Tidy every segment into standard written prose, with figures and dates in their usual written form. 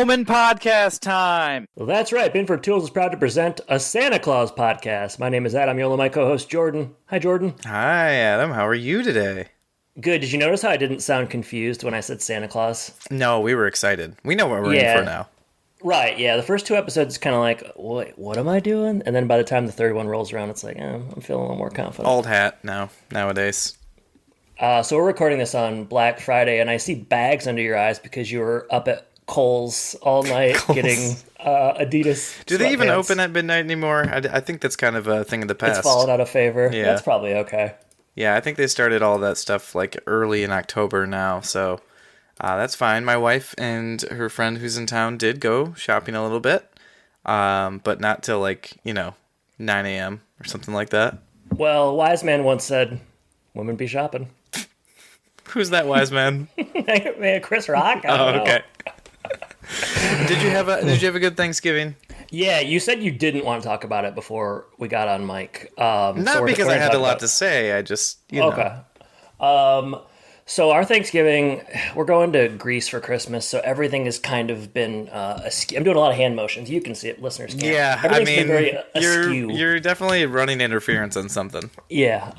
Gentleman podcast time. Well, that's right. Binford Tools is proud to present a Santa Claus podcast. My name is Adam Yola, my co-host Jordan. Hi, Jordan. Hi, Adam. How are you today? Good. Did you notice how I didn't sound confused when I said Santa Claus? No, we were excited. We know what we're in for now. Right, yeah. The first two episodes kind of like, wait, what am I doing? And then by the time the third one rolls around, it's like, I'm feeling a little more confident. Old hat now, nowadays. So we're recording this on Black Friday, and I see bags under your eyes because you were up at Kohl's all night getting Adidas. Do they even sweatpants. open at midnight anymore? I think that's kind of a thing of the past. It's fallen out of favor. Yeah. That's probably okay. Yeah, I think they started all that stuff like early in October now, so that's fine. My wife and her friend who's in town did go shopping a little bit, but not till 9 a.m. or something like that. Well, a wise man once said, women be shopping. Who's that wise man? Chris Rock? I don't know. Okay. Did you have a good Thanksgiving? Yeah, you said you didn't want to talk about it before we got on mic. Not because I had a lot to say. I just, Okay. So our Thanksgiving, we're going to Greece for Christmas, so everything has kind of been askew. I'm doing a lot of hand motions. You can see it, listeners can't. Yeah, Everything's been very askew. You're definitely running interference on something. Yeah.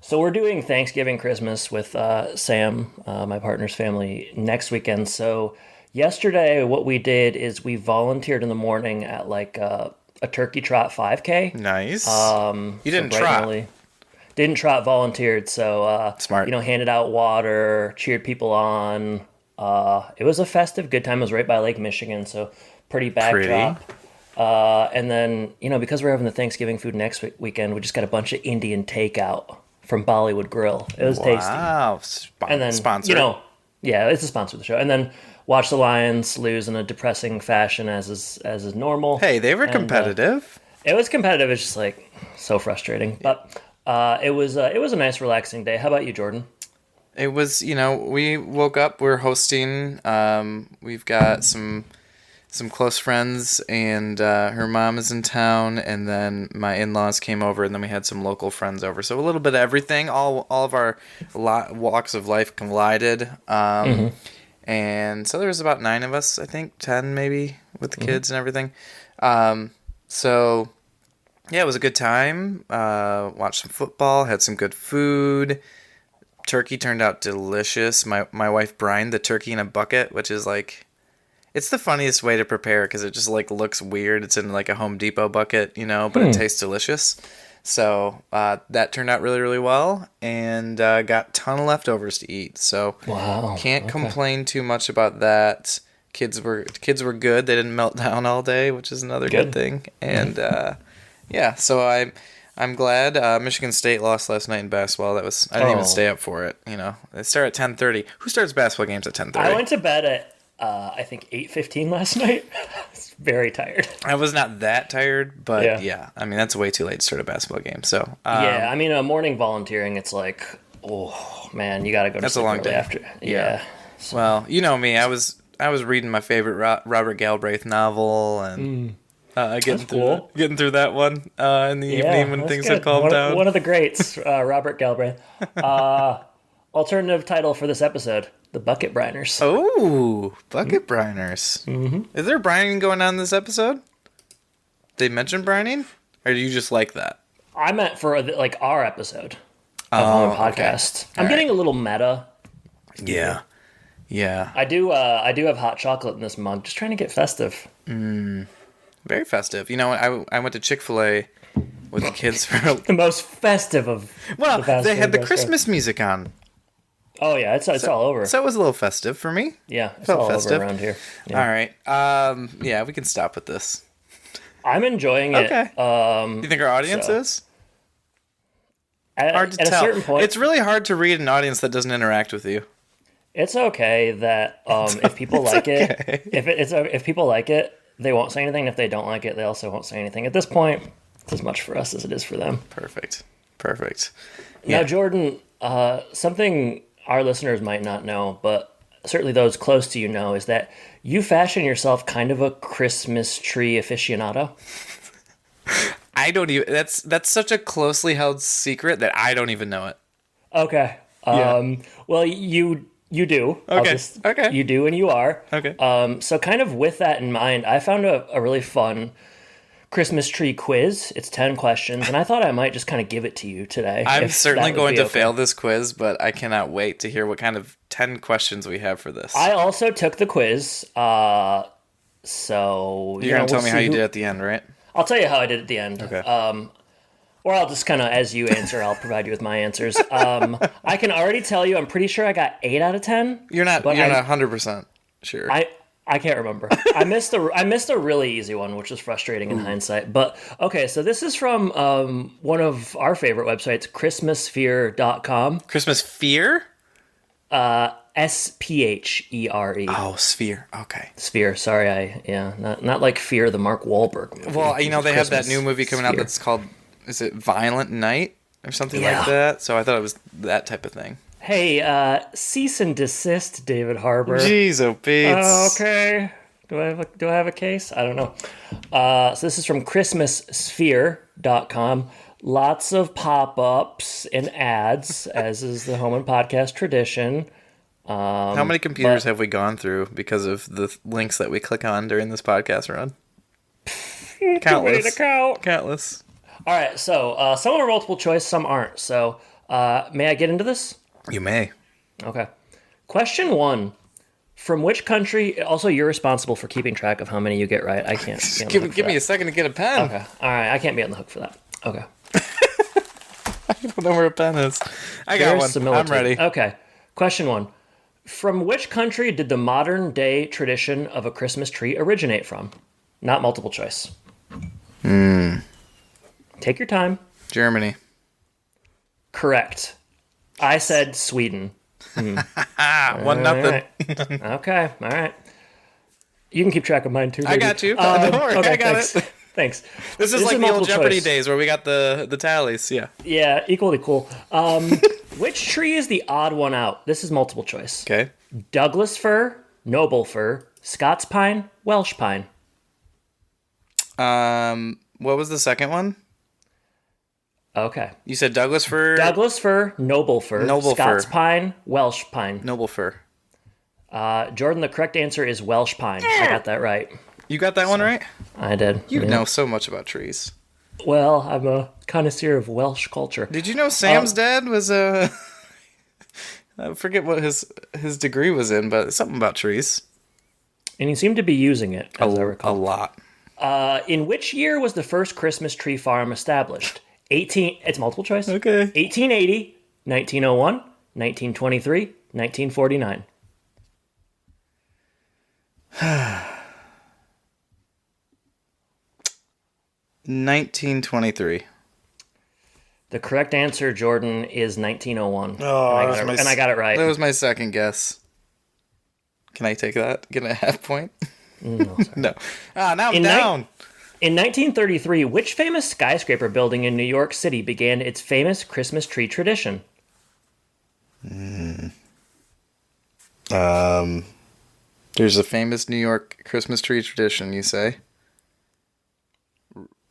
So we're doing Thanksgiving, Christmas with Sam, my partner's family, next weekend. So yesterday, what we did is we volunteered in the morning at a turkey trot 5K. Nice. You didn't so trot. Didn't trot, volunteered. So smart. Handed out water, cheered people on. It was a festive, good time. It was right by Lake Michigan, so pretty backdrop. And then because we're having the Thanksgiving food next weekend, we just got a bunch of Indian takeout from Bollywood Grill. It was tasty. Wow. And then sponsored. Yeah, it's a sponsor of the show. And then watch the Lions lose in a depressing fashion as is normal. Hey, they were competitive. It was competitive. It's just so frustrating. But it was a nice, relaxing day. How about you, Jordan? It was, we woke up, we're hosting, we've got some close friends, and her mom is in town, and then my in-laws came over, and then we had some local friends over. So a little bit of everything, all of our walks of life collided. And so there was about 9 of us, I think, 10 maybe, with the kids and everything. So yeah, it was a good time. Watched some football, had some good food. Turkey turned out delicious. My wife brined the turkey in a bucket, which is it's the funniest way to prepare because it just looks weird. It's in a Home Depot bucket, but it tastes delicious. So that turned out really, really well, and got a ton of leftovers to eat. So can't complain too much about that. Kids were good. They didn't melt down all day, which is another good thing. And yeah, so I'm glad. Michigan State lost last night in basketball. I didn't even stay up for it. They start at 10:30. Who starts basketball games at 10:30? I went to bed at I think 8:15 last night. I was very tired. I was not that tired, but yeah. I mean, that's way too late to start a basketball game. So yeah, I mean, morning volunteering, it's oh man, you got to go to that's sleep a long early day after. Yeah. So. Well, you know me. I was reading my favorite Robert Galbraith novel and getting through that one in the evening when things had calmed down. One of the greats, Robert Galbraith. Alternative title for this episode: The Bucket Briners. Oh, Bucket Briners. Mm-hmm. Is there brining going on in this episode? They mention brining, or do you just like that? I meant for our episode of our podcast. Okay. I'm getting a little meta. Yeah. Yeah. I do have hot chocolate in this mug. Just trying to get festive. Very festive. I went to Chick-fil-A with the kids for the most festive of. Well, they had the Christmas music on. Oh yeah, it's all over. So it was a little festive for me. Yeah, it's all festive over around here. Yeah. All right. Yeah, we can stop with this. I'm enjoying it. Okay. You think our audience is? Hard to tell. At a certain point, it's really hard to read an audience that doesn't interact with you. It's okay that if people like it, if people like it, they won't say anything. If they don't like it, they also won't say anything. At this point, it's as much for us as it is for them. Perfect. Now, Jordan, something our listeners might not know, but certainly those close to you know, is that you fashion yourself kind of a Christmas tree aficionado. I don't even. That's such a closely held secret that I don't even know it. Okay. Yeah. Well, you You do. Okay. Okay. You do, and you are. Okay. So kind of with that in mind, I found a really fun Christmas tree quiz. It's 10 questions, and I thought I might just kind of give it to you today. I'm if certainly that would going be to okay. fail this quiz, but I cannot wait to hear what kind of 10 questions we have for this. I also took the quiz, so You're going to we'll tell me how see you did at the end, right? I'll tell you how I did at the end. Okay. Or I'll just kind of, as you answer, I'll provide you with my answers. I can already tell you, I'm pretty sure I got 8 out of 10. You're not 100% sure. I can't remember. I missed a really easy one, which is frustrating in hindsight. But okay, so this is from one of our favorite websites, christmassphere.com. Christmas fear? Sphere. Oh, sphere. Okay. Sphere. Sorry, not like Fear, the Mark Wahlberg movie. Well, they have that Christmas new movie coming out Sphere. that's called, is it Violent Night or something Yeah. like that? So I thought it was that type of thing. Hey, cease and desist, David Harbour. Jeez, oh, Bates. Okay. Do I have a case? I don't know. So this is from christmassphere.com. Lots of pop-ups and ads, as is the home and podcast tradition. How many computers have we gone through because of the links that we click on during this podcast run? Way to count. Countless. All right, so some are multiple choice, some aren't. So may I get into this? You may. Okay. Question 1. From which country... Also, you're responsible for keeping track of how many you get right. I can't be on the hook for Give me that. a second to get a pen. Okay. All right, I can't be on the hook for that. Okay. I don't know where a pen is. I got There's one. similitude. I'm ready. Okay. Question 1. From which country did the modern day tradition of a Christmas tree originate from? Not multiple choice. Take your time. Germany. Correct. I said Sweden. 1-0. All right. Okay. All right. You can keep track of mine too. I baby. got you. Don't worry. Okay, I got thanks. it. Thanks. This is like the multiple old Jeopardy choice. days where we got the tallies. Yeah. Yeah, equally cool. Which tree is the odd one out? This is multiple choice. Okay. Douglas fir, noble fir, Scots pine, Welsh pine. What was the second one? Okay. You said Douglas fir. Douglas fir, noble fir, Noble Scots fir. pine, Welsh pine. Noble fir. Jordan, the correct answer is Welsh pine. I got that right. You got that one right? I did. You Yeah. know so much about trees. Well, I'm a connoisseur of Welsh culture. Did you know Sam's dad was a... I forget what his degree was in, but something about trees. And he seemed to be using it, as I A recall. lot. In which year was the first Christmas tree farm established? It's multiple choice. Okay. 1880, 1901, 1923, 1949. 1923. The correct answer, Jordan, is 1901. Oh, and I got it right. That was my second guess. Can I take that? Get a half point? No, sorry. No. Now I'm In down. In 1933, which famous skyscraper building in New York City began its famous Christmas tree tradition? There's a famous New York Christmas tree tradition, you say?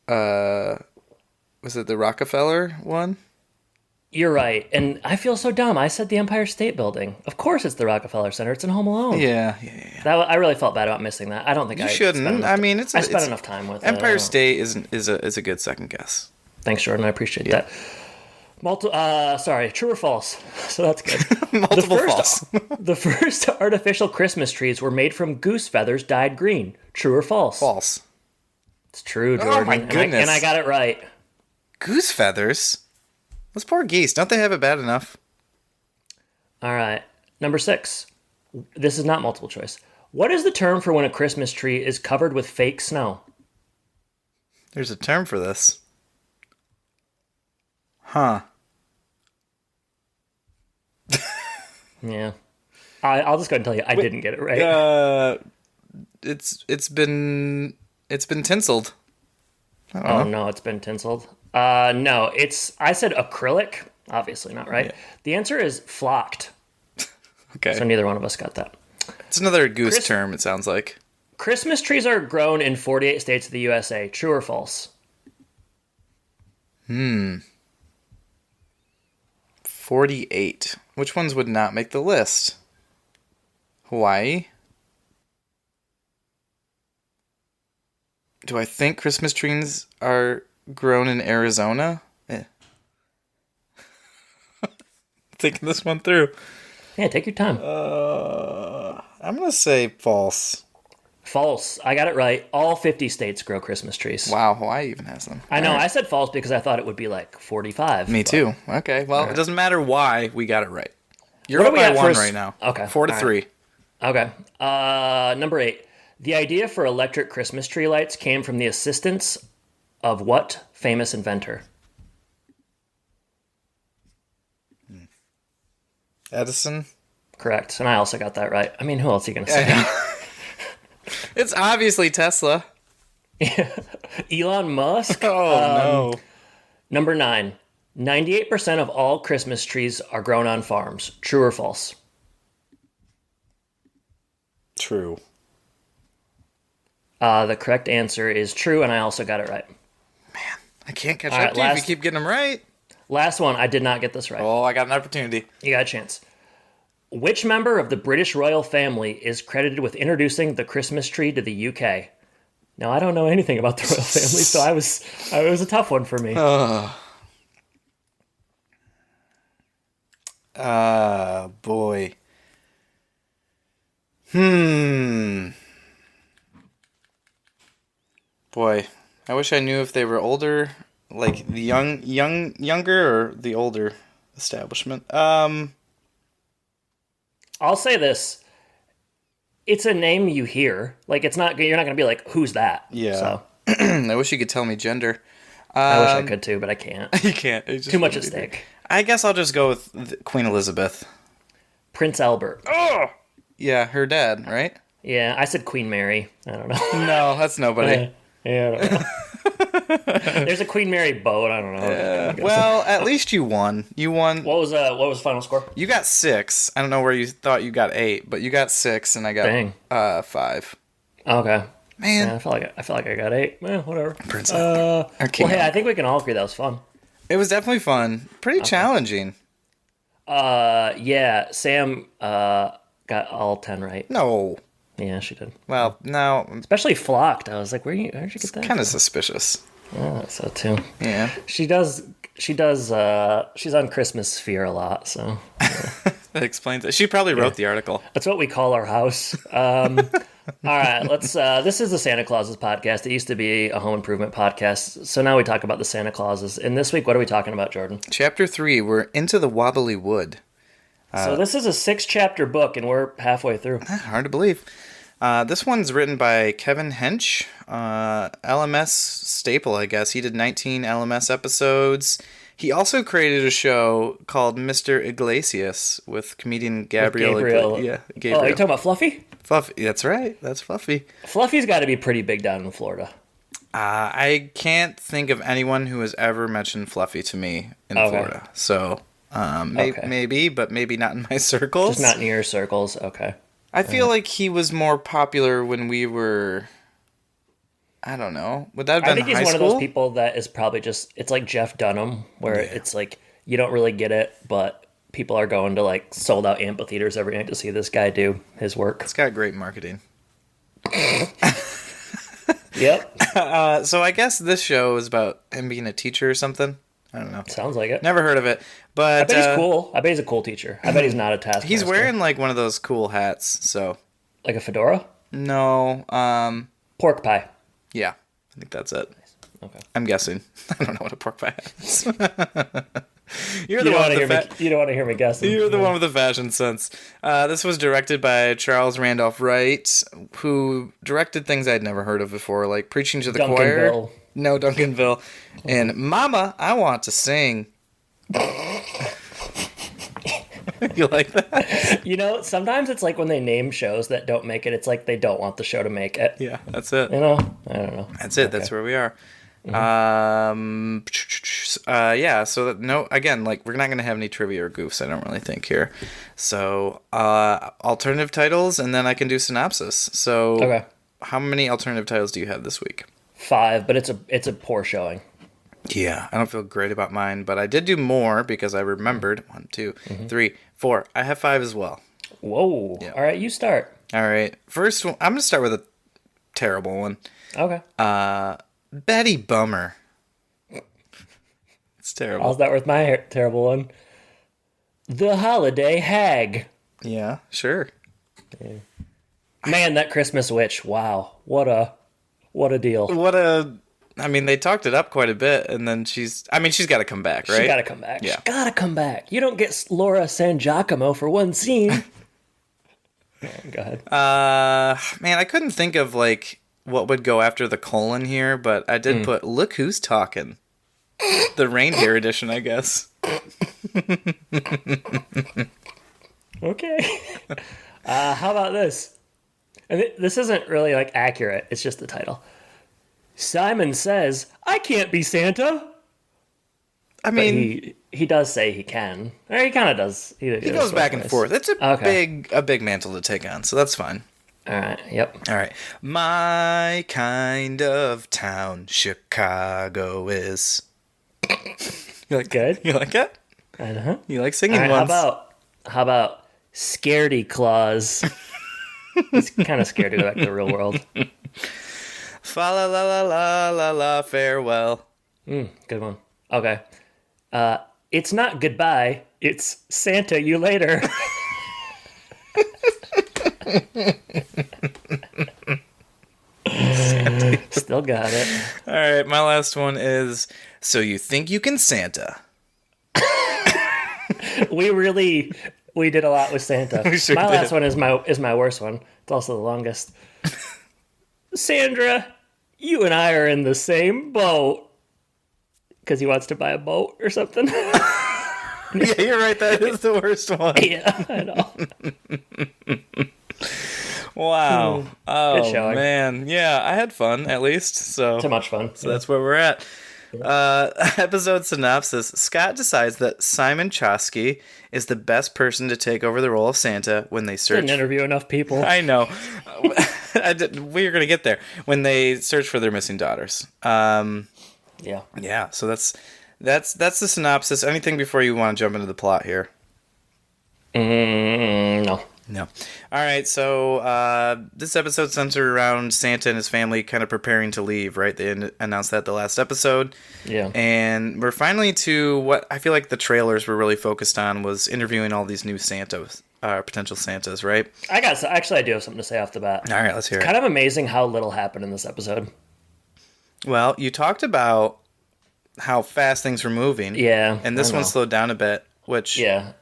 Was it the Rockefeller one? You're right, and I feel so dumb. I said the Empire State Building. Of course, it's the Rockefeller Center. It's in Home Alone. Yeah. I really felt bad about missing that. I don't think You I shouldn't. spent enough I mean, I spent enough time with Empire it. State is a good second guess. Thanks, Jordan. I appreciate that. Sorry, true or false? So that's good. Multiple false. The first artificial Christmas trees were made from goose feathers dyed green. True or false? False. It's true, Jordan. Oh my goodness. And I got it right. Goose feathers? Those poor geese. Don't they have it bad enough? All right. Number 6. This is not multiple choice. What is the term for when a Christmas tree is covered with fake snow? There's a term for this. Huh. Yeah. I'll just go ahead and tell you I didn't get it right. It's been tinseled. Oh no, it's been tinseled. No, I said acrylic. Obviously not right. Yeah. The answer is flocked. Okay. So neither one of us got that. It's another goose term, it sounds like. Christmas trees are grown in 48 states of the USA. True or false? 48. Which ones would not make the list? Hawaii. Do I think Christmas trees are grown in Arizona? Thinking this one through. Yeah, take your time. I'm going to say false. False. I got it right. All 50 states grow Christmas trees. Wow, Hawaii even has them. I know. All right. I said false because I thought it would be like 45. Me too. Okay, well, it doesn't matter why. We got it right. You're What up do we by got one first? right now. Okay. 4-3. Okay. Number 8. The idea for electric Christmas tree lights came from the assistance of what famous inventor? Edison. Correct. And I also got that right. I mean, who else are you going to say? It's obviously Tesla. Elon Musk? Oh, no. Number 9. 98% of all Christmas trees are grown on farms. True or false? True. The correct answer is true, and I also got it right. I can't catch All up right, to you if you last- keep getting them right. Last one, I did not get this right. Oh, I got an opportunity. You got a chance. Which member of the British royal family is credited with introducing the Christmas tree to the UK? Now, I don't know anything about the royal family, so it was a tough one for me. Boy. Boy, I wish I knew if they were older, like the younger or the older establishment. I'll say this. It's a name you hear. Like, you're not going to be like, who's that? Yeah. So, I wish you could tell me gender. I wish I could too, but I can't. You can't. It's just Too much at really stake. I guess I'll just go with Queen Elizabeth. Prince Albert. Oh! Yeah, her dad, right? Yeah, I said Queen Mary. I don't know. No, that's nobody. Yeah, I don't know. There's a Queen Mary boat. I don't know. Well, at least you won. You won. What was the final score? You got 6. I don't know where you thought you got 8, but you got 6, and I got Dang. 5. Okay. Man, Yeah, I feel like I got 8. Well, whatever. Prince Well, hey, I think we can all agree that was fun. it was definitely fun. Pretty challenging. Yeah, Sam got all 10 right. No. Yeah, she did. Well, no. Especially Flocked. I was like, where'd you get that? Kind of suspicious. Yeah, so too. Yeah. She does she's on Christmas Sphere a lot, so That explains it. She probably wrote the article. that's what we call our house. All right, let's this is the Santa Clauses podcast. It used to be a home improvement podcast. So now we talk about the Santa Clauses. And this week, what are we talking about, Jordan? Chapter 3, we're into the Wobbly Wood. So this is a 6-chapter book, and we're halfway through. Hard to believe. This one's written by Kevin Hench, LMS staple, I guess. He did 19 LMS episodes. He also created a show called Mr. Iglesias with comedian Gabriel. Gabriel. Yeah, Oh, Gabriel. are you talking about Fluffy? Fluffy. That's right. That's Fluffy. Fluffy's got to be pretty big down in Florida. I can't think of anyone who has ever mentioned Fluffy to me in Florida. So maybe, but maybe not in my circles. Just not near circles. Okay. I feel like he was more popular when we were... I don't know. Would that have been I think he's high one school? of those people that is probably just, it's like Jeff Dunham, where it's like, you don't really get it, but people are going to like sold out amphitheaters every night to see this guy do his work. It's got great marketing. Yep. So I guess this show is about him being a teacher or something. I don't know. Sounds like it. Never heard of it. But I bet he's cool. I bet he's a cool teacher. I bet he's not a taskmaster. he's wearing like one of those cool hats. So like a fedora? no. Pork pie. Yeah. I think that's it. Okay. I'm guessing. I don't know what a pork pie is. You don't want to hear me guessing. You're the one with the fashion sense. This was directed by Charles Randolph Wright, who directed things I'd never heard of before, like Preaching to the Choir. Duncanville. No, Duncanville. And Mama, I Want to Sing. You like that? You know, sometimes it's like when they name shows that don't make it, it's like they don't want the show to make it. Yeah, that's it. You know? I don't know. That's it. That's where we are. Yeah, so no, again, like we're not going to have any trivia or goofs, I don't really think here. So, alternative titles, and then I can do synopsis. So, Okay. How many alternative titles do you have this week? 5, but it's a poor showing. Yeah, I don't feel great about mine, but I did do more because I remembered 1, 2, 3, 4. I have 5 as well. Whoa. Yeah. All right, you start. All right. First one, I'm gonna start with a terrible one. Okay. Betty Bummer. It's I'll terrible. start with my terrible one. The Holiday Hag. Yeah, sure. Man, that Christmas witch. Wow. What a deal. What a. I mean, they talked it up quite a bit, and then she's got to come back, right? She gotta come back. Yeah. She gotta come back. You don't get Laura San Giacomo for one scene. Go ahead. Man, I couldn't think of like what would go after the colon here, but I did put "Look Who's Talking," the reindeer edition, I guess. Okay. How about this? And this isn't really like accurate. It's just the title. Simon says, "I can't be Santa." I But mean, he does say he can. Or he kind of does. he goes back and forth. It's a Okay. big mantle to take on, so that's fine. All right. Yep. All right, my kind of town, Chicago is. You like Good. You like it? Uh-huh. You like All singing right, ones? how about Scaredy Claus? He's kind of scared to go back to the real world. Fa la la la la la la, farewell. Good one. Okay. It's not goodbye. It's Santa you later. Still got it. All right, my last one is, so you think you can Santa? We did a lot with Santa. We sure my last did. one is my worst one. It's also the longest. Sandra, you and I are in the same boat. Because he wants to buy a boat or something. Yeah, you're right. That is the worst one. Yeah, I know. Wow. Oh, Good showing. man. Yeah, I had fun, at least. So Too much fun. that's where we're at. Episode synopsis. Scott decides that Simon Chosky is the best person to take over the role of Santa when they search. Didn't interview enough people. I know. We're going to get there. When they search for their missing daughters. Yeah. Yeah, so that's the synopsis. Anything before you want to jump into the plot here? No. No. All right, so this episode centered around Santa and his family kind of preparing to leave, right? They announced that the last episode. Yeah. And we're finally to what I feel like the trailers were really focused on was interviewing all these new Santas, potential Santas, right? Actually, I do have something to say off the bat. All right, let's hear it. Kind of amazing how little happened in this episode. Well, you talked about how fast things were moving. Yeah. And this I one know. slowed down a bit, which, Yeah.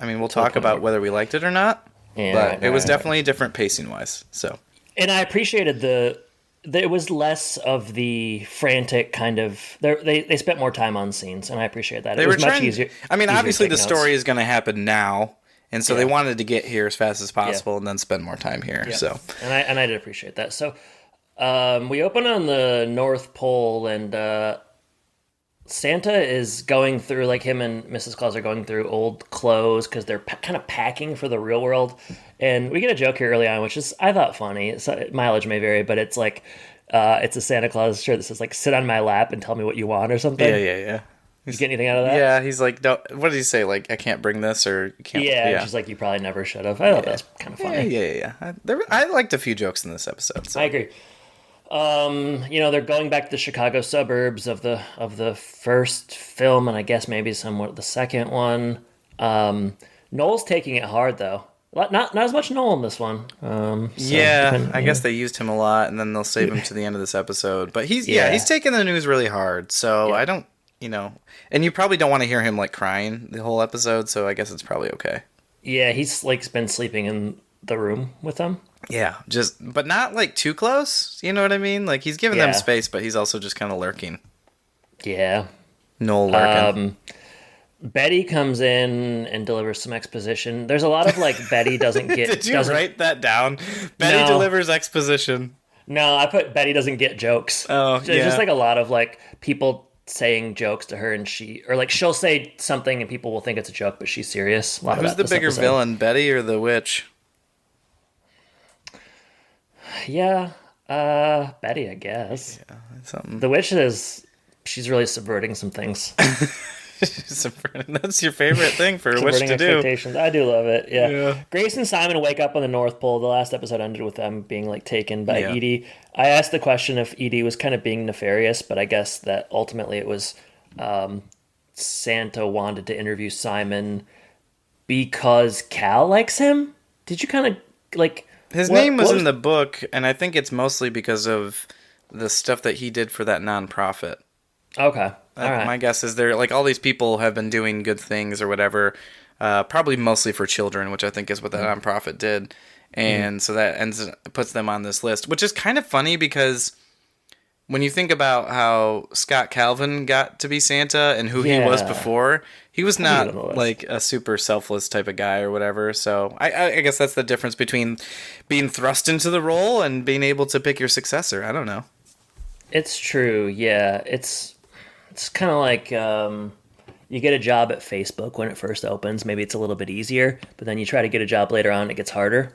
I mean, we'll talk about whether we liked it or not. Yeah, But it was right. definitely different pacing-wise, so. And I appreciated it was less of the frantic kind of. They spent more time on scenes, and I appreciate that. It was much easier. I mean, easier to obviously take the notes. story is going to happen now, and so they Yeah. wanted to get here as fast as possible and then spend more time here. Yeah. So And I did appreciate that. So we open on the North Pole, and Santa is going through, like, him and Mrs. Claus are going through old clothes because they're kind of packing for the real world. And we get a joke here early on, which is, I thought, funny. Mileage may vary, but it's like, it's a Santa Claus shirt that says, like, sit on my lap and tell me what you want or something. yeah. You get anything out of that? Yeah, he's like, what did he say? Like, I can't bring this, or you can't. Yeah, yeah. she's like, you probably never should have. I thought that was kind of funny. Yeah. I liked a few jokes in this episode. So. I agree. They're going back to the Chicago suburbs of the first film, and I guess maybe somewhat the second one. Noel's taking it hard though. Not as much Noel in this one. I guess they used him a lot, and then they'll save him to the end of this episode. But he's taking the news really hard. So I don't, and you probably don't want to hear him like crying the whole episode. So I guess it's probably okay. Yeah, he's like been sleeping in the room with them. Yeah, but not like too close. You know what I mean? Like he's giving them Yeah. space, but he's also just kind of lurking. Yeah. Noel lurking. Betty comes in and delivers some exposition. There's a lot of like Betty doesn't get. Did you doesn't, write that down? Betty No. delivers exposition. No, I put Betty doesn't get jokes. Oh, There's yeah. just like a lot of like people saying jokes to her, and she'll say something and people will think it's a joke, but she's serious. A lot Who's about the this bigger episode. villain, Betty or the witch? Yeah, Betty, I guess. Something. The witch she's really subverting some things. That's your favorite thing for Wish Subverting to do. expectations. I do love it. Yeah. Yeah. Grace and Simon wake up on the North Pole. The last episode ended with them being like taken by Yeah. Edie. I asked the question if Edie was kind of being nefarious, but I guess that ultimately it was Santa wanted to interview Simon because Cal likes him. Did you kind of like His name was in the book, and I think it's mostly because of the stuff that he did for that nonprofit. Okay. All right. My guess is they're like all these people have been doing good things or whatever, probably mostly for children, which I think is what that nonprofit did, and so that puts them on this list, which is kind of funny because when you think about how Scott Calvin got to be Santa and who he was before, he was not like a super selfless type of guy or whatever. So I guess that's the difference between being thrust into the role and being able to pick your successor. I don't know. It's true. Yeah. It's kind of like you get a job at Facebook when it first opens. Maybe it's a little bit easier, but then you try to get a job later on, it gets harder,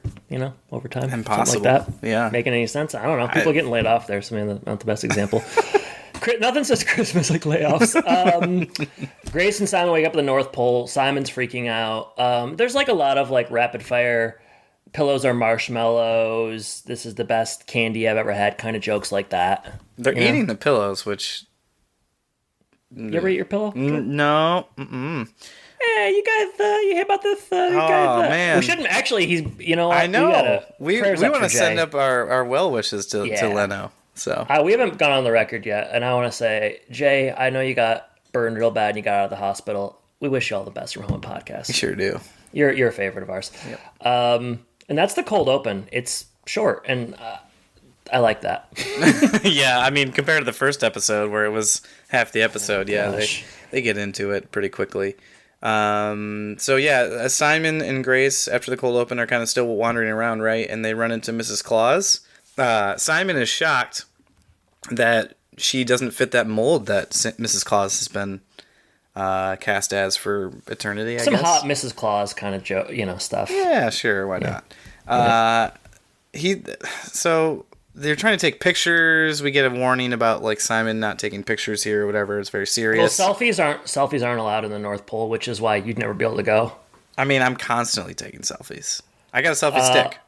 over time. Impossible. Something like that. Yeah. Making any sense? I don't know. People getting laid off there, so maybe not the best example. Nothing says Christmas like layoffs. Grace and Simon wake up at the North Pole. Simon's freaking out. There's like a lot of like rapid fire, pillows are marshmallows, this is the best candy I've ever had kind of jokes like that. They're eating the pillows, which... You ever eat your pillow? No. Mm-mm. Hey, you guys, you hear about this? Man. We shouldn't actually. He's, I know. We want to Jay. send up our well wishes to Leno. So we haven't gone on the record yet, and I want to say, Jay, I know you got burned real bad and you got out of the hospital. We wish you all the best from Home Podcast. You sure do. You're a favorite of ours. Yep. And that's the cold open. It's short, and I like that. Yeah, I mean, compared to the first episode where it was half the episode, they get into it pretty quickly. So yeah, Simon and Grace after the cold open are kind of still wandering around, right? And they run into Mrs. Claus. Simon is shocked that she doesn't fit that mold that Mrs. Claus has been cast as for eternity. I Some guess. hot Mrs. Claus kind of stuff. Yeah, sure, why not? So they're trying to take pictures. We get a warning about like Simon not taking pictures here or whatever. It's very serious. Well, selfies aren't allowed in the North Pole, which is why you'd never be able to go. I mean, I'm constantly taking selfies. I got a selfie stick.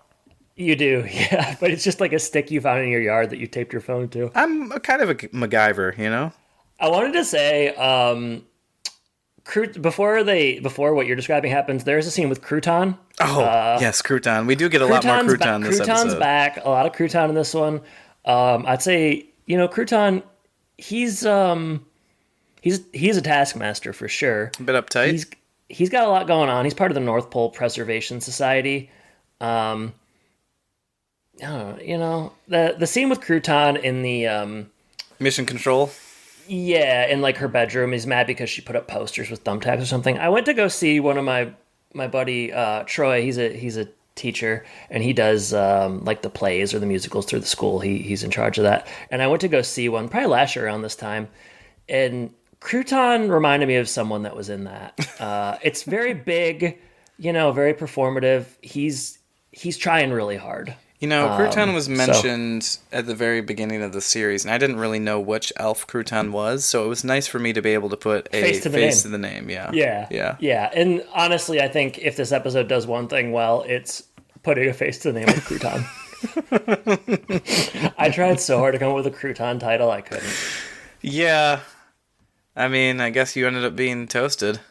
You do, yeah, but it's just like a stick you found in your yard that you taped your phone to. I'm kind of a MacGyver, you know? I wanted to say, before what you're describing happens, there's a scene with Crouton. Oh, yes, Crouton. We do get a lot more Crouton this episode. Crouton's back. A lot of Crouton in this one. I'd say, Crouton, he's a taskmaster for sure. A bit uptight. He's got a lot going on. He's part of the North Pole Preservation Society. The scene with Crouton in the Mission Control. Yeah, in like her bedroom, he's mad because she put up posters with thumbtacks or something. I went to go see one of my buddy Troy. He's a teacher and he does like the plays or the musicals through the school. He's in charge of that. And I went to go see one probably last year around this time, and Crouton reminded me of someone that was in that. It's very big, very performative. He's trying really hard. Crouton was mentioned at the very beginning of the series, and I didn't really know which elf Crouton was, so it was nice for me to be able to put a face to the name. Yeah. And honestly, I think if this episode does one thing well, it's putting a face to the name of Crouton. I tried so hard to come up with a Crouton title, I couldn't. Yeah. I mean, I guess you ended up being toasted.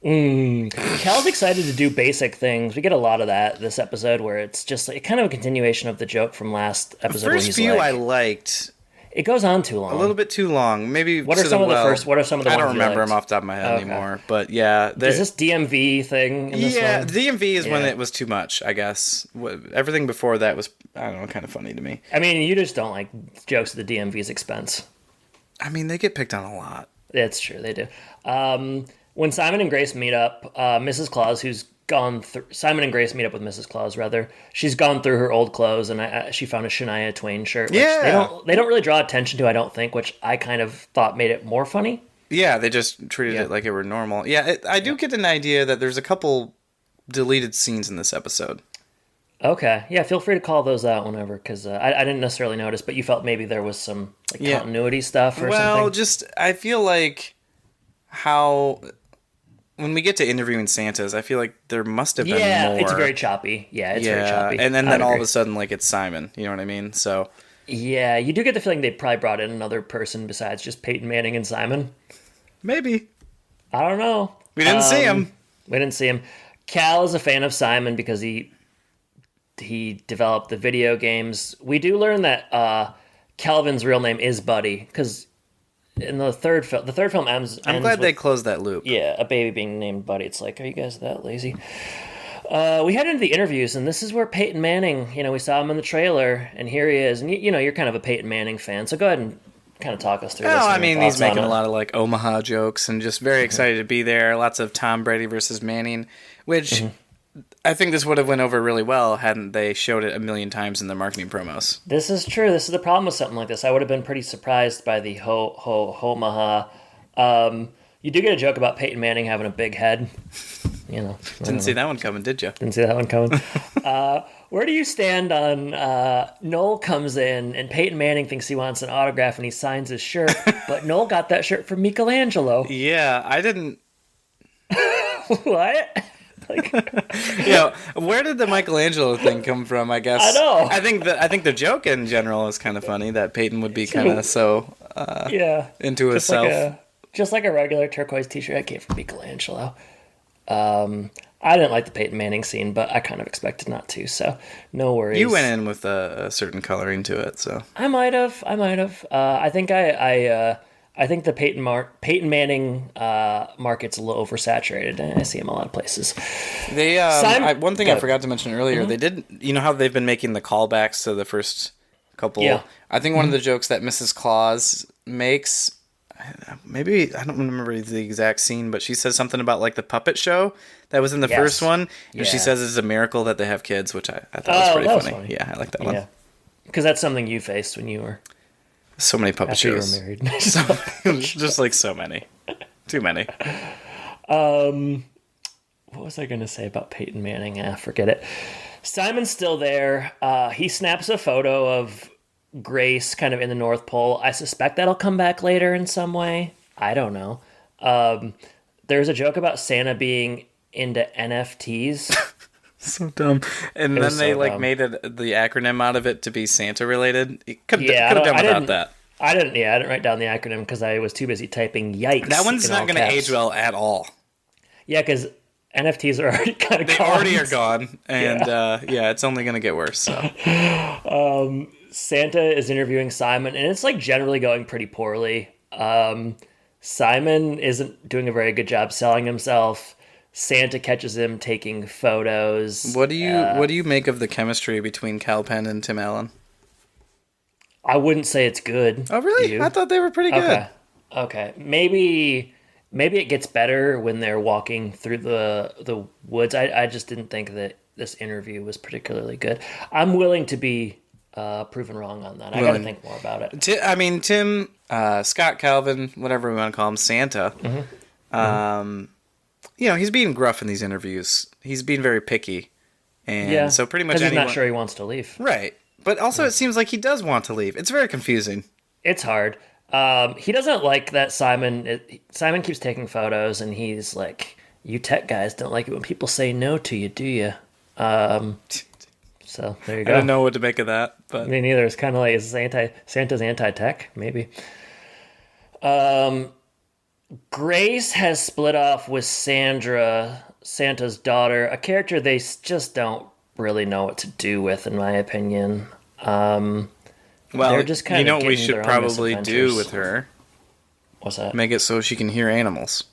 Cal's excited to do basic things. We get a lot of that this episode, where it's just like kind of a continuation of the joke from last episode. The first few I liked. It goes on too long. A little bit too long. Maybe. What are some of the ones? I don't remember them off the top of my head anymore. But yeah, is this DMV thing? In this one? The DMV is when it was too much. I guess everything before that was, I don't know, kind of funny to me. I mean, you just don't like jokes at the DMV's expense. I mean, they get picked on a lot. It's true, they do. When Simon and Grace meet up, Mrs. Claus, who's gone through... Simon and Grace meet up with Mrs. Claus, rather. She's gone through her old clothes, and she found a Shania Twain shirt. Which they don't really draw attention to, I don't think, which I kind of thought made it more funny. Yeah, they just treated it like it were normal. Yeah, I do get an idea that there's a couple deleted scenes in this episode. Okay. Yeah, feel free to call those out whenever, because I didn't necessarily notice, but you felt maybe there was some continuity stuff or something? Well, I feel like... how when we get to interviewing Santas, I feel like there must have been Yeah, more. it's very choppy. Yeah, it's very Yeah, choppy. and I then would all of agree. a sudden, like it's Simon. You know what I mean? So Yeah, you do get the feeling they probably brought in another person besides just Peyton Manning and Simon. maybe I don't know. we didn't see him. We didn't see him. Cal is a fan of Simon because he developed the video games. We do learn that Calvin's real name is Buddy because in the third film I'm ends glad they with closed that loop. yeah, a baby being named Buddy. It's like, are you guys that lazy? We head into the interviews, and this is where Peyton Manning. We saw him in the trailer, and here he is. And you're kind of a Peyton Manning fan, so go ahead and kind of talk us through this. Oh, and I your mean, he's thoughts on making a it. lot of like Omaha jokes and just very excited to be there. Lots of Tom Brady versus Manning, which I think this would have went over really well hadn't they showed it a million times in their marketing promos. This is true. This is the problem with something like this. I would have been pretty surprised by the Omaha. You do get a joke about Peyton Manning having a big head. Didn't see that one coming, did you? Didn't see that one coming. Where do you stand on Noel comes in and Peyton Manning thinks he wants an autograph and he signs his shirt, but Noel got that shirt from Michelangelo. Yeah, I didn't. What? Like, Where did the Michelangelo thing come from? I guess I know. I think the joke in general is kind of funny that Peyton would be kind of so yeah, into just himself. just like a regular turquoise T-shirt. I came from Michelangelo. I didn't like the Peyton Manning scene, but I kind of expected not to, so no worries. You went in with a certain coloring to it, so I might have. I think I think the Peyton Manning market's a little oversaturated. I see him a lot of places. they. One thing I forgot to mention earlier, Mm-hmm. they did. You know how they've been making the callbacks to the first couple. Yeah. I think one of the jokes that Mrs. Claus makes. Maybe I don't remember the exact scene, but she says something about like the puppet show that was in the Yes. first one, and she Yeah. says it's a miracle that they have kids, which I thought was pretty that was funny. funny. Yeah, I like that one. Yeah, because that's something you faced when you were So many puppet after shows. you were married. Just like so many. Too many. What was I going to say about Peyton Manning? Forget it. Simon's still there. He snaps a photo of Grace kind of in the North Pole. I suspect that'll come back later in some way. I don't know. There's a joke about Santa being into NFTs. So dumb. And then was they so like dumb. made the acronym out of it to be Santa related. You could Yeah, have done I without didn't- that. I didn't write down the acronym because I was too busy typing yikes. That one's in not all going to caps. age well at all. Yeah, because NFTs are already kind of They already are gone, and it's only going to get worse. So Santa is interviewing Simon, and it's like generally going pretty poorly. Simon isn't doing a very good job selling himself. Santa catches him taking photos. what do you make of the chemistry between Cal Penn and Tim Allen? I wouldn't say it's good. Oh, really? You? I thought they were pretty good. Okay. Maybe it gets better when they're walking through the woods. I just didn't think that this interview was particularly good. I'm willing to be proven wrong on that. I got to think more about it. Tim, Scott Calvin, whatever we want to call him, Santa. He's being gruff in these interviews. He's being very picky, and so pretty much because he's anyone. not sure he wants to leave. Right, but also it seems like he does want to leave. It's very confusing. It's hard. He doesn't like that Simon keeps taking photos, and he's like, "You tech guys don't like it when people say no to you, do you?" So there you go. I don't know what to make of that, but Me neither. It's kind of like Santa's anti-tech, maybe. Grace has split off with Sandra, Santa's daughter, a character they just don't really know what to do with, in my opinion. well, they're just kind you know of what we getting should their own probably do misadventures. with her? What's that? Make it so she can hear animals.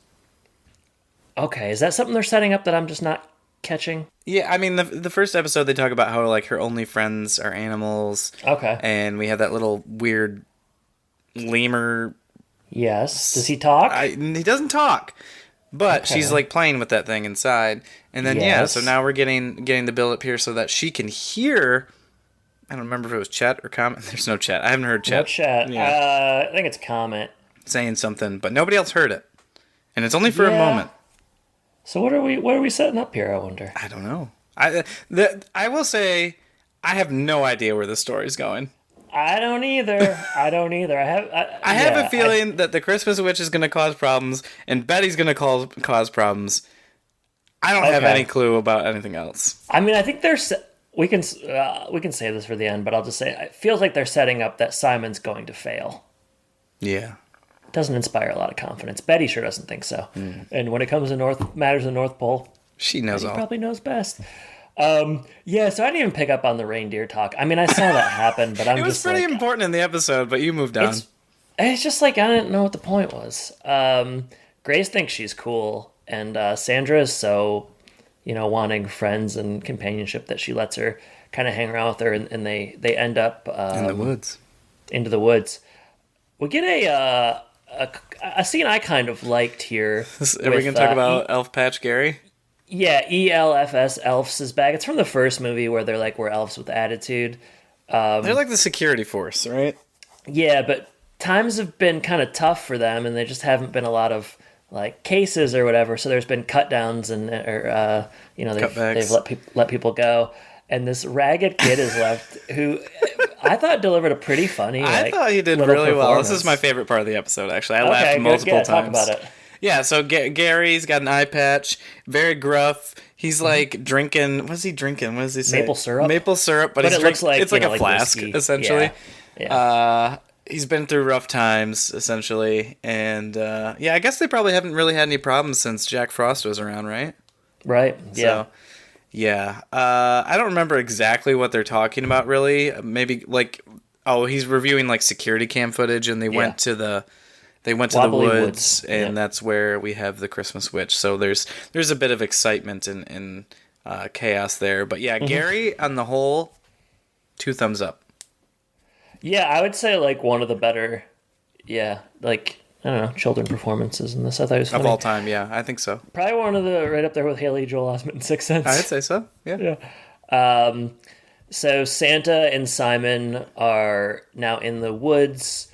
Okay, is that something they're setting up that I'm just not catching? Yeah, I mean the first episode they talk about how like her only friends are animals. Okay. And we have that little weird lemur. Yes. Does he talk? He doesn't talk, but she's like playing with that thing inside. And then Yes. so now we're getting the build up here so that she can hear. I don't remember if it was Chet or Comment. There's no Chet. I haven't heard Chet. No chat. Yeah. I think it's comment. Saying something, but nobody else heard it, and it's only for a Yeah. moment. So what are we setting up here? I wonder. I don't know. I will say I have no idea where this story's going. I don't either. I don't either. I have a feeling that the Christmas witch is going to cause problems, and Betty's going to cause problems. I don't have any clue about anything else. I mean, I think there's we can save this for the end, but I'll just say it feels like they're setting up that Simon's going to fail. Yeah. It doesn't inspire a lot of confidence. Betty sure doesn't think so. And when it comes to matters of the North Pole, she knows all. Probably knows best. Yeah, so I didn't even pick up on the reindeer talk. I mean, I saw that happen, but I'm just It was pretty important in the episode, but you moved on. It's just like I didn't know what the point was. Grace thinks she's cool, and Sandra is so, wanting friends and companionship that she lets her kind of hang around with her, and they end up in the woods. Into the woods. We get a scene I kind of liked here. Are we going to talk about Elf Patch Gary? Yeah, ELFS, Elves is back. It's from the first movie where we're elves with attitude. They're like the security force, right? Yeah, but times have been kind of tough for them, and there just haven't been a lot of cases or whatever. So there's been cut downs and they've let people go. And this ragged kid is left who I thought delivered a pretty funny. I thought he did really well. This is my favorite part of the episode. Actually, I laughed multiple times. Talk about it. Yeah, so Gary's got an eye patch, very gruff. He's like drinking. What's he drinking? What does he say? Maple syrup. Maple syrup, but it looks like it's like a flask whiskey. essentially. Yeah. He's been through rough times essentially, and I guess they probably haven't really had any problems since Jack Frost was around, right? Right. Yeah. So, yeah. I don't remember exactly what they're talking about really. Maybe he's reviewing security cam footage, and they went to the. They went to Wobbly the woods, and that's where we have the Christmas witch. So there's a bit of excitement and chaos there. But yeah, Gary on the whole, 2 thumbs up. Yeah, I would say one of the better, I don't know, children performances in this. I thought it was funny. Of all time, yeah, I think so. Probably one of the right up there with Haley Joel Osment in Sixth Sense. I'd say so. Yeah. Yeah. So Santa and Simon are now in the woods.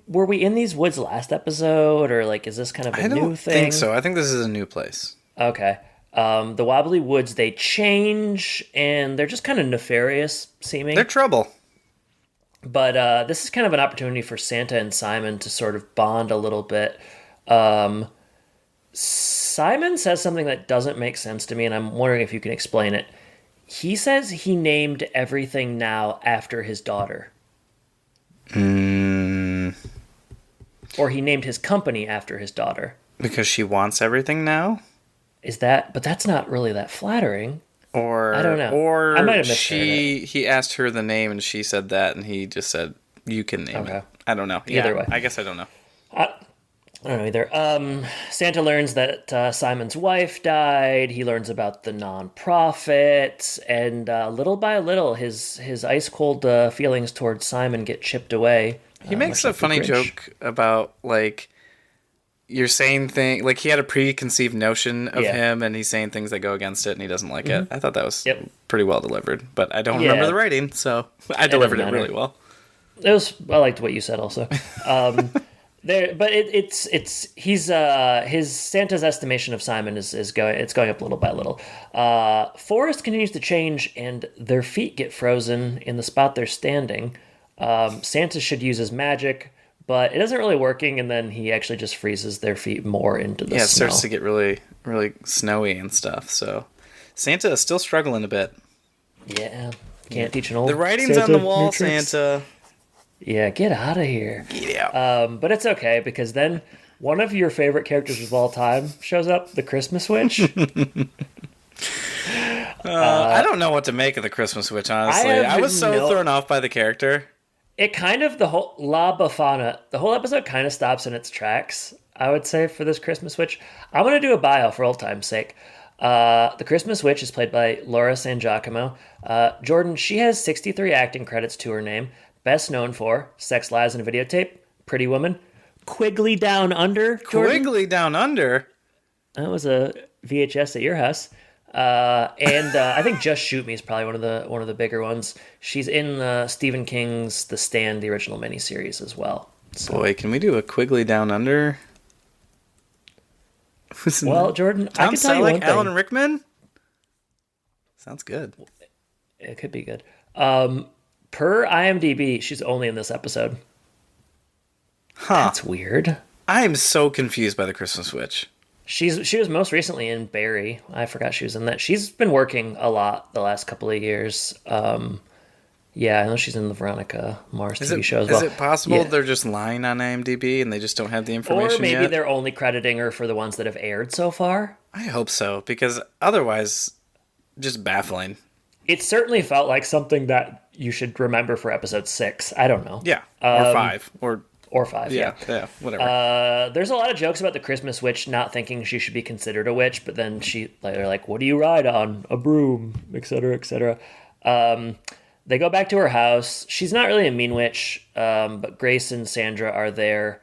Were we in these woods last episode, or is this kind of a new thing? I don't think so. I think this is a new place. Okay. The Wobbly Woods, they change, and they're just kind of nefarious seeming. They're trouble. But this is kind of an opportunity for Santa and Simon to sort of bond a little bit. Simon says something that doesn't make sense to me, and I'm wondering if you can explain it. He says he named everything now after his daughter. Or he named his company after his daughter. Because she wants everything now? But that's not really that flattering. Or I don't know. Or I might have misheard he asked her the name and she said that, and he just said, you can name it. I don't know. Either way. I guess I don't know. I don't know either. Santa learns that Simon's wife died. He learns about the nonprofit, and little by little, his ice cold feelings towards Simon get chipped away. He makes a funny joke about you're saying things he had a preconceived notion of him, and he's saying things that go against it, and he doesn't like it. I thought that was pretty well delivered, but I don't remember the writing, so I delivered it really well. I liked what you said also. But his Santa's estimation of Simon is going up little by little. Forest continues to change, and their feet get frozen in the spot they're standing. Santa should use his magic, but it isn't really working, and then he actually just freezes their feet more into the snow. Yeah, it starts to get really, really snowy and stuff. So Santa is still struggling a bit. Yeah, can't teach an old. The writing's Santa on the wall, Santa. Yeah, get out of here. Get out. But it's okay, because then one of your favorite characters of all time shows up, the Christmas Witch. I don't know what to make of the Christmas Witch, honestly. I was so thrown off by the character. It kind of, the whole La Befana, the whole episode kind of stops in its tracks, I would say, for this Christmas Witch. I'm going to do a bio for old time's sake. The Christmas Witch is played by Laura San Giacomo. Jordan, she has 63 acting credits to her name. Best known for Sex, Lies, and a Videotape, Pretty Woman, Quigley Down Under. Jordan. Quigley Down Under? That was a VHS at your house. And I think Just Shoot Me is probably one of the bigger ones. She's in Stephen King's The Stand, the original miniseries as well. So. Boy, can we do a Quigley Down Under? Well, Jordan, Tom I can tell you one thing. Alan Rickman? Sounds good. It could be good. Per IMDb, she's only in this episode. Huh. That's weird. I am so confused by the Christmas Witch. She was most recently in Barry. I forgot she was in that. She's been working a lot the last couple of years. Yeah, I know she's in the Veronica Mars TV show as well. Is it possible they're just lying on IMDb and they just don't have the information Or maybe yet? they're only crediting her for the ones that have aired so far. I hope so, because otherwise, just baffling. It certainly felt like something that you should remember for episode 6. I don't know. Yeah, or 5, Or 5, yeah, whatever. There's a lot of jokes about the Christmas witch not thinking she should be considered a witch, but then they're like, what do you ride on? A broom, etc., etc. They go back to her house. She's not really a mean witch, but Grace and Sandra are there.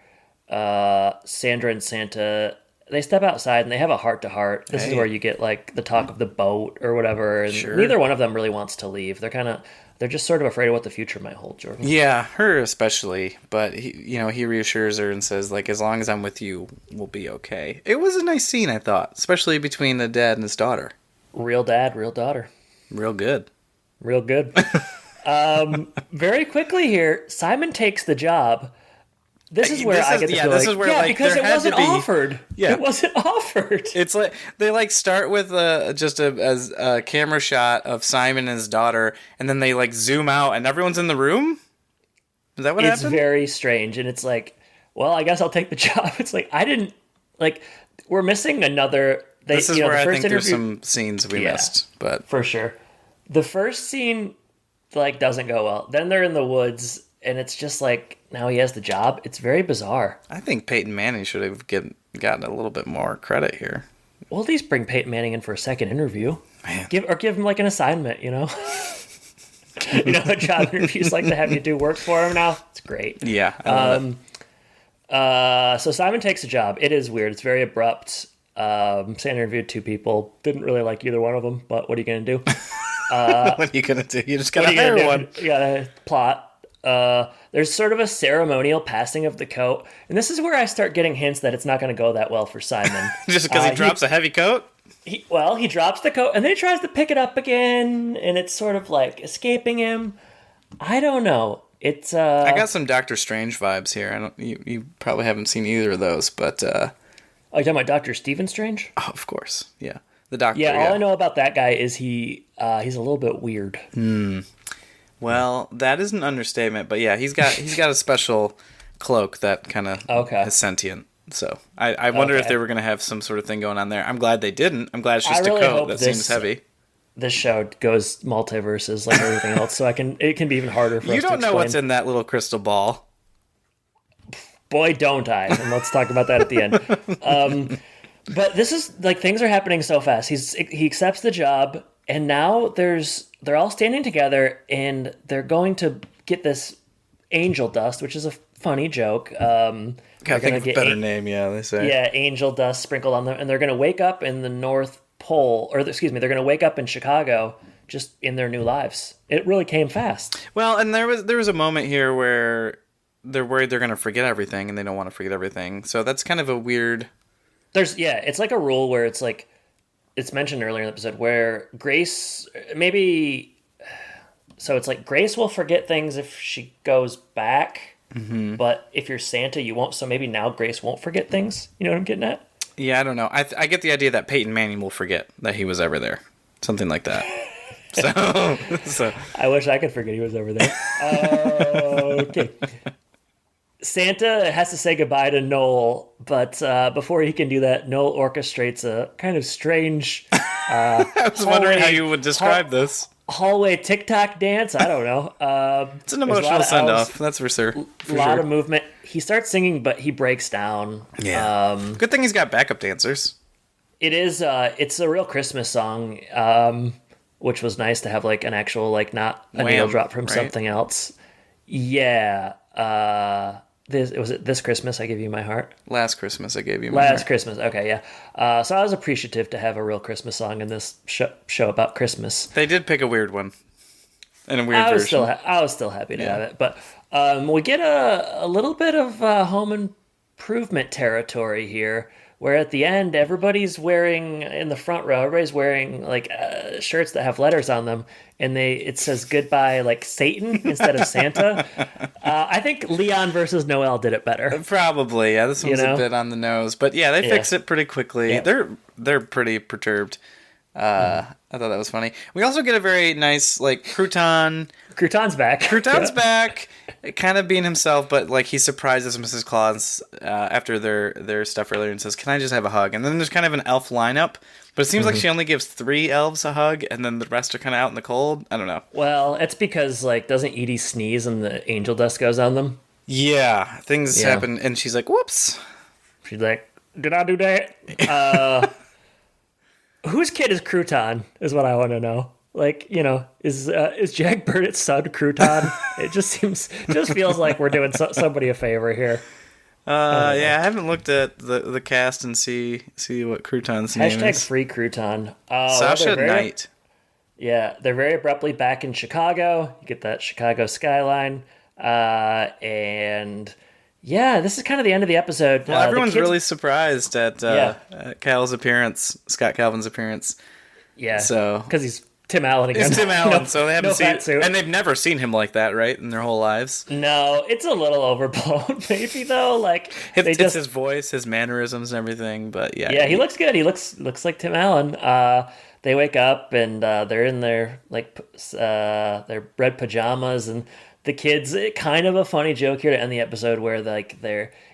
Sandra and Santa, they step outside and they have a heart-to-heart. This is where you get like the talk of the boat or whatever, and neither one of them really wants to leave. They're just sort of afraid of what the future might hold, Jordan. Yeah, her especially, but he reassures her and says, like, as long as I'm with you, we'll be okay. It was a nice scene, I thought, especially between the dad and his daughter. Real dad, real daughter. Real good. Real good. Very quickly here, Simon takes the job. This is where I get the feeling. This is where, like, because there it had wasn't to be, offered. Yeah. It wasn't offered. It's like they like start with just a camera shot of Simon and his daughter, and then they like zoom out, and everyone's in the room. Is that what happened? It's very strange, and it's like, well, I guess I'll take the job. It's like we're missing another. This is where the I first think there's some scenes we missed, but for sure, the first scene like doesn't go well. Then they're in the woods. And it's just like, now he has the job. It's very bizarre. I think Peyton Manning should have gotten a little bit more credit here. Well, at least bring Peyton Manning in for a second interview. Man. Give him like an assignment, you know? Job interviews like to have you do work for him now. It's great. Yeah. I love it. So Simon takes a job. It is weird. It's very abrupt. Sandra interviewed 2 people. Didn't really like either one of them, but what are you going to do? What are you going to do? You just got to hire one. You got to plot. There's sort of a ceremonial passing of the coat. And this is where I start getting hints that it's not going to go that well for Simon. Just because he drops a heavy coat? He drops the coat and then he tries to pick it up again. And it's sort of like escaping him. I don't know. It's I got some Doctor Strange vibes here. You probably haven't seen either of those, but are you talking about Dr. Stephen Strange? Oh, of course. Yeah. The doctor. Yeah, all I know about that guy is he's a little bit weird. Well, that is an understatement, but yeah, he's got a special cloak that kind of is sentient. So I wonder if they were going to have some sort of thing going on there. I'm glad they didn't. I'm glad it's just a coat that seems heavy. This show goes multiverses like everything else, so it can be even harder for us to explain. You don't know what's in that little crystal ball. Boy, don't I. And let's talk about that at the end. But this is like things are happening so fast. He accepts the job, and now they're all standing together, and they're going to get this angel dust, which is a funny joke. Gotta think of a better name, they say. Yeah, angel dust sprinkled on them, and they're going to wake up in the North Pole, they're going to wake up in Chicago, just in their new lives. It really came fast. Well, and there was a moment here where they're worried they're going to forget everything, and they don't want to forget everything. So that's kind of a weird. It's like a rule where it's like. It's mentioned earlier in the episode where Grace, so it's like Grace will forget things if she goes back, but if you're Santa, you won't. So maybe now Grace won't forget things. You know what I'm getting at? Yeah, I don't know. I get the idea that Peyton Manning will forget that he was ever there. Something like that. So I wish I could forget he was over there. Okay. Santa has to say goodbye to Noel, but before he can do that, Noel orchestrates a kind of strange. I was wondering how you would describe this hallway TikTok dance. I don't know. It's an emotional send off. That's for sure. A lot of movement. He starts singing, but he breaks down. Yeah. Good thing he's got backup dancers. It is. It's a real Christmas song, which was nice to have like an actual not a needle drop from something else. Yeah. This Christmas I Give You My Heart? Last Christmas I Gave You My Heart. Last Christmas, okay, yeah. So I was appreciative to have a real Christmas song in this show about Christmas. They did pick a weird one. And a weird version. I was still happy to have it. But we get a little bit of home improvement territory here where at the end everybody's wearing in the front row, everybody's wearing like shirts that have letters on them, and it says goodbye like Satan instead of Santa. I think Leon versus Noel did it better. Probably, yeah. This one's a bit on the nose, but yeah, they fix it pretty quickly. Yeah. They're pretty perturbed. I thought that was funny. We also get a very nice like crouton. Crouton's back. Crouton's back, kind of being himself, but like he surprises Mrs. Claus after their stuff earlier and says, "Can I just have a hug?" And then there's kind of an elf lineup, but it seems like she only gives 3 elves a hug, and then the rest are kind of out in the cold. I don't know. Well, it's because like doesn't Edie sneeze and the angel dust goes on them? Yeah, things happen, and she's like, "Whoops." She's like, "Did I do that?" Whose kid is Crouton? Is what I want to know. Like, is Jack Burnett's son Crouton? It just feels like we're doing somebody a favor here. I haven't looked at the cast and see what Crouton's name is. #free Crouton. Sasha Knight. Yeah, they're very abruptly back in Chicago. You get that Chicago skyline, and yeah, this is kind of the end of the episode. Well, everyone's really surprised at Cal's appearance, Scott Calvin's appearance. Yeah, so because he's Tim Allen again. It's Tim Allen, so they haven't seen, and they've never seen him like that, right, in their whole lives. No, it's a little overblown, maybe though. Like it's his voice, his mannerisms, and everything. But yeah, he looks good. He looks like Tim Allen. They wake up and they're in their their red pajamas, and the kids. Kind of a funny joke here to end the episode where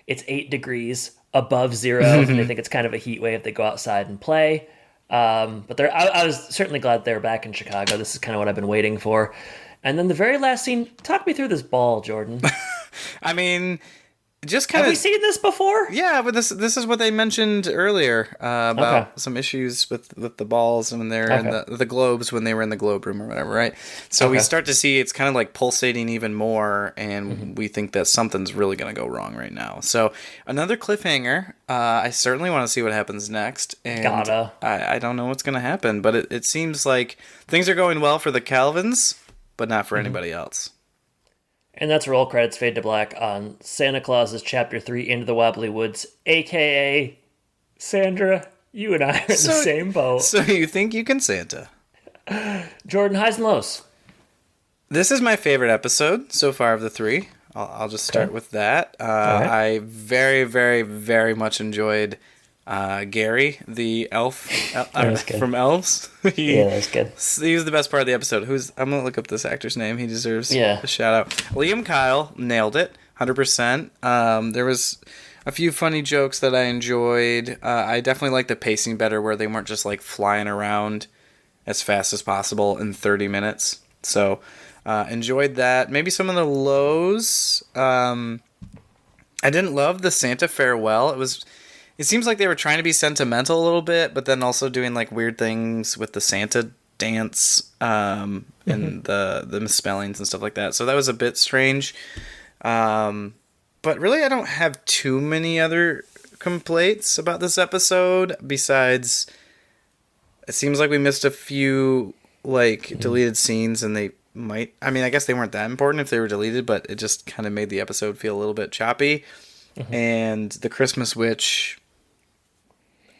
it's 8 degrees above zero, and they think it's kind of a heat wave. They go outside and play. But I was certainly glad they were back in Chicago. This is kind of what I've been waiting for. And then the very last scene, talk me through this ball, Jordan. I mean, just kind Have we seen this before? Yeah, but this is what they mentioned earlier about some issues with the balls when they're in the globes when they were in the globe room or whatever, right? So we start to see it's kind of like pulsating even more, and we think that something's really going to go wrong right now. So another cliffhanger. I certainly want to see what happens next. And I don't know what's going to happen, but it seems like things are going well for the Calvins, but not for anybody else. And that's roll credits fade to black on Santa Claus's Chapter 3 Into the Wobbly Woods, a.k.a. Sandra, you and I are in the same boat. So you think you can Santa. Jordan, highs and lows. This is my favorite episode so far of the 3. I'll just start with that. I very, very, very much enjoyed Gary, the elf from Elves. Yeah, that was good. He was the best part of the episode. I'm going to look up this actor's name. He deserves a shout out. Liam Kyle nailed it, 100%. There was a few funny jokes that I enjoyed. I definitely liked the pacing better where they weren't just like flying around as fast as possible in 30 minutes. So enjoyed that. Maybe some of the lows. I didn't love the Santa farewell. It seems like they were trying to be sentimental a little bit, but then also doing like weird things with the Santa dance and the misspellings and stuff like that. So that was a bit strange. But really, I don't have too many other complaints about this episode besides it seems like we missed a few like deleted scenes, and they might. I mean, I guess they weren't that important if they were deleted, but it just kind of made the episode feel a little bit choppy. And the Christmas Witch.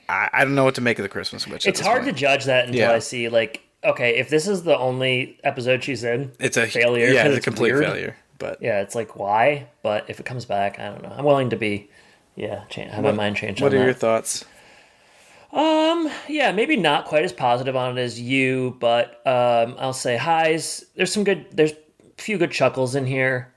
I don't know what to make of the Christmas Witch. It's hard to judge that until I see, like, okay, if this is the only episode she's in, it's a failure. Yeah, it's a complete weird. failure. But yeah, it's like, why? But if it comes back, I don't know. I'm willing to be, have my mind changed on that. What are your thoughts? Yeah, maybe not quite as positive on it as you, but I'll say highs. There's a few good chuckles in here.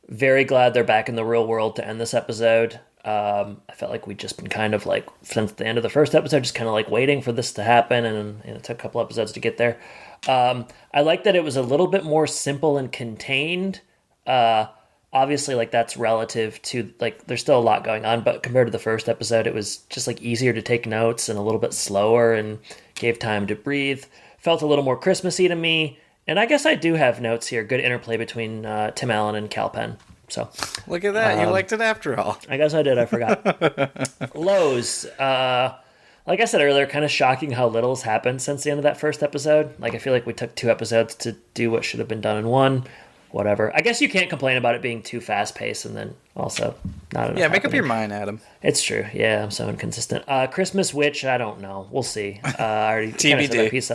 Very glad they're back in the real world to end this episode. I felt like we'd just been kind of like, since the end of the first episode, just kind of like waiting for this to happen, and it took a couple episodes to get there. I like that it was a little bit more simple and contained. Obviously, like, that's relative to, like, there's still a lot going on, but compared to the first episode, it was just like easier to take notes and a little bit slower and gave time to breathe. Felt a little more Christmassy to me. And I guess I do have notes here. Good interplay between Tim Allen and Cal Penn. So look at that. You liked it after all. I guess I did. I forgot. Lows. Like I said earlier, kind of shocking how little has happened since the end of that first episode. Like, I feel like we took 2 episodes to do what should have been done in 1. whatever. I guess you can't complain about it being too fast paced and then also not enough. Yeah, make up happening. your mind, Adam. It's true. Yeah, I'm so inconsistent. Christmas Witch, I don't know. We'll see. I already kind of said that TBD. piece.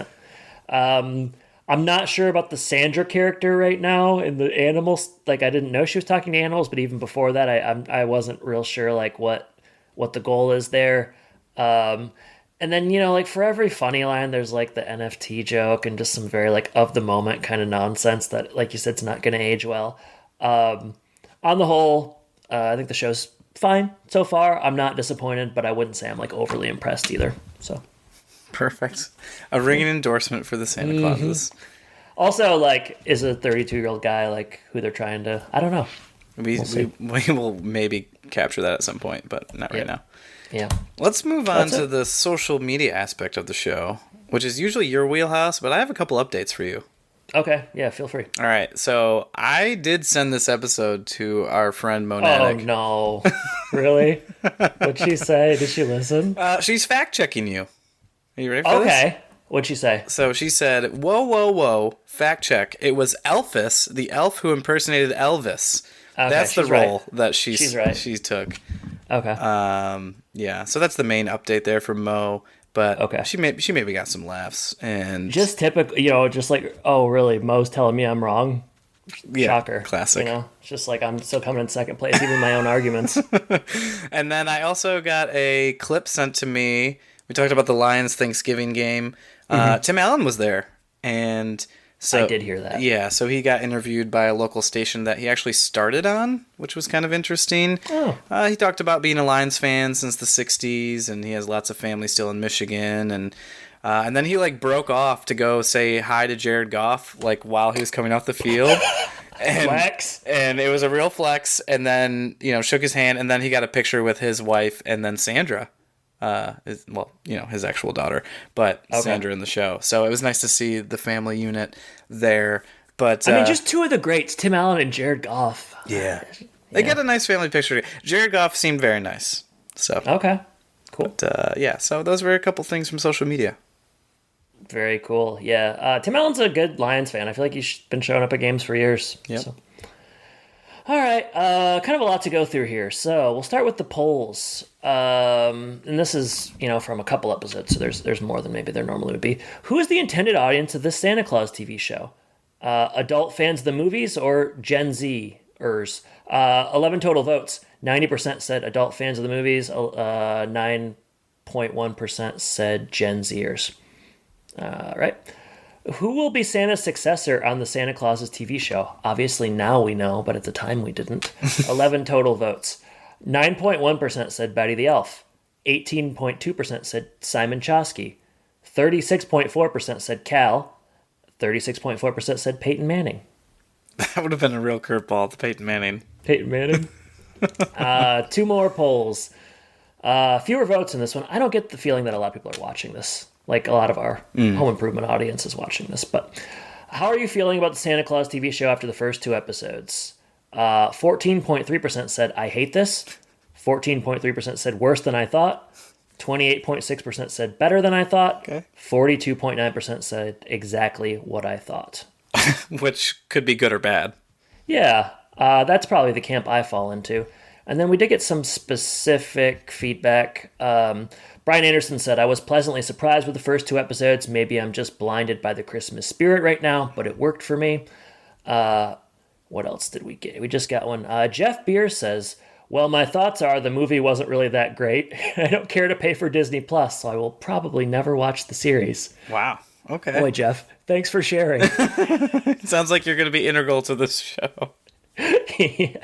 I'm not sure about the Sandra character right now in the animals. Like, I didn't know she was talking to animals, but even before that, I wasn't real sure like what the goal is there. And then, like for every funny line, there's like the NFT joke and just some very like of the moment kind of nonsense that, like you said, it's not going to age well. On the whole, I think the show's fine so far. I'm not disappointed, but I wouldn't say I'm like overly impressed either. So Perfect. A ringing endorsement for the Santa Clauses. also, like, is a 32-year-old guy like who they're trying to? I don't know. We will maybe capture that at some point, but not right now. Yeah. Let's move on to the social media aspect of the show, which is usually your wheelhouse, but I have a couple updates for you. Okay. Yeah. Feel free. All right. So I did send this episode to our friend Oh Monatic. no! Really? What'd she say? Did she listen? She's fact checking you. Are you ready for this? Okay. What'd she say? So she said, whoa, whoa, whoa, fact check. It was Elvis, the elf who impersonated Elvis. Okay, That's the she's role right. that She's right. she took. Okay. Yeah, so that's the main update there from Mo. But Okay. she maybe got some laughs. And Just typical, just like, oh, really? Mo's telling me I'm wrong. yeah, Shocker. classic. It's just like I'm still coming in second place, even in my own arguments. And then I also got a clip sent to me. We talked about the Lions Thanksgiving game. Tim Allen was there. And so I did hear that. Yeah, so he got interviewed by a local station that he actually started on, which was kind of interesting. Oh. He talked about being a Lions fan since the 60s, and he has lots of family still in Michigan. And then he like broke off to go say hi to Jared Goff like while he was coming off the field. Flex. And it was a real flex. And then, shook his hand, and then he got a picture with his wife and then Sandra. His actual daughter, but Okay. Sandra in the show. So it was nice to see the family unit there. But I mean, just two of the greats, Tim Allen and Jared Goff. yeah, they get a nice family picture. Jared Goff seemed very nice. So Okay. Cool. yeah. So those were a couple things from social media. Very cool. Yeah. Tim Allen's a good Lions fan. I feel like he's been showing up at games for years. Yep. So. All right. Kind of a lot to go through here. So we'll start with the polls. And this is, from a couple episodes, so there's more than maybe there normally would be. Who is the intended audience of this Santa Claus TV show? Adult fans of the movies or Gen Z-ers? 11 total votes. 90% said adult fans of the movies. 9.1% said Gen Zers. Right. Who will be Santa's successor on the Santa Claus's TV show? Obviously now we know, but at the time we didn't. 11 total votes. 9.1% said Betty the Elf. 18.2% said Simon Chosky. 36.4% said Cal. 36.4% said Peyton Manning. That would have been a real curveball to Peyton Manning. Peyton Manning. Two more polls. Fewer votes in this one. I don't get the feeling that a lot of people are watching this. Like a lot of our home improvement audience is watching this. But how are you feeling about the Santa Claus TV show after the first two episodes? 14.3% said, I hate this. 14.3% said, worse than I thought. 28.6% said, better than I thought. Okay. 42.9% said, exactly what I thought. Which could be good or bad. Yeah, that's probably the camp I fall into. And then we did get some specific feedback. Brian Anderson said, I was pleasantly surprised with the first two episodes. Maybe I'm just blinded by the Christmas spirit right now, but it worked for me. What else did we get? We just got one. Jeff Beer says, well, my thoughts are the movie wasn't really that great. I don't care to pay for Disney Plus, so I will probably never watch the series. Wow. Okay. Boy, Jeff, thanks for sharing. Sounds like you're going to be integral to this show. Yeah.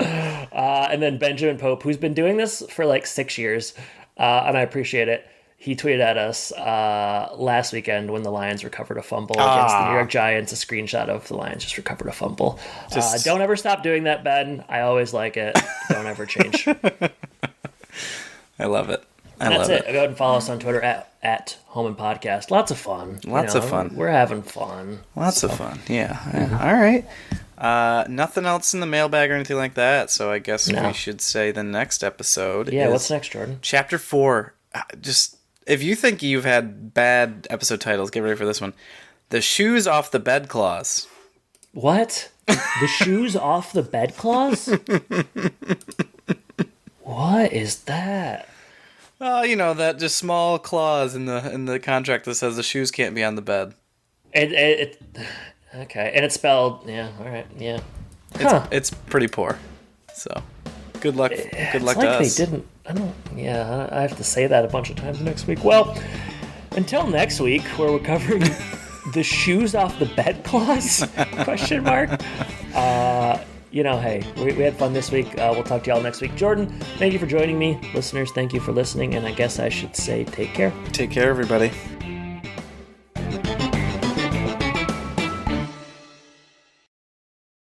And then Benjamin Pope, who's been doing this for like 6 years, and I appreciate it. He tweeted at us last weekend when the Lions recovered a fumble against the New York Giants, a screenshot of the Lions just recovered a fumble. Don't ever stop doing that, Ben. I always like it. Don't ever change. I love it. That's it. Go ahead and follow us on Twitter at Home and Podcast. Lots of fun. Lots of fun. We're having fun. Lots of fun. Yeah. All right. Nothing else in the mailbag or anything like that. So I guess we should say the next episode. Yeah. Is What's next, Jordan? Chapter 4. Just if you think you've had bad episode titles, get ready for this one. The shoes off the bed clause. What? The shoes off the bed clause? What is that? Oh, that just small clause in the contract that says the shoes can't be on the bed. Okay, and it's spelled. Yeah, all right, yeah. Huh. It's pretty poor. So, good luck. Good luck It's like to us. they didn't. I don't. Yeah, I have to say that a bunch of times next week. Well, until next week, where we're covering the shoes off the bed clause? Question mark. Hey, we had fun this week. We'll talk to y'all next week. Jordan, thank you for joining me. Listeners, thank you for listening. And I guess I should say take care. Take care, everybody.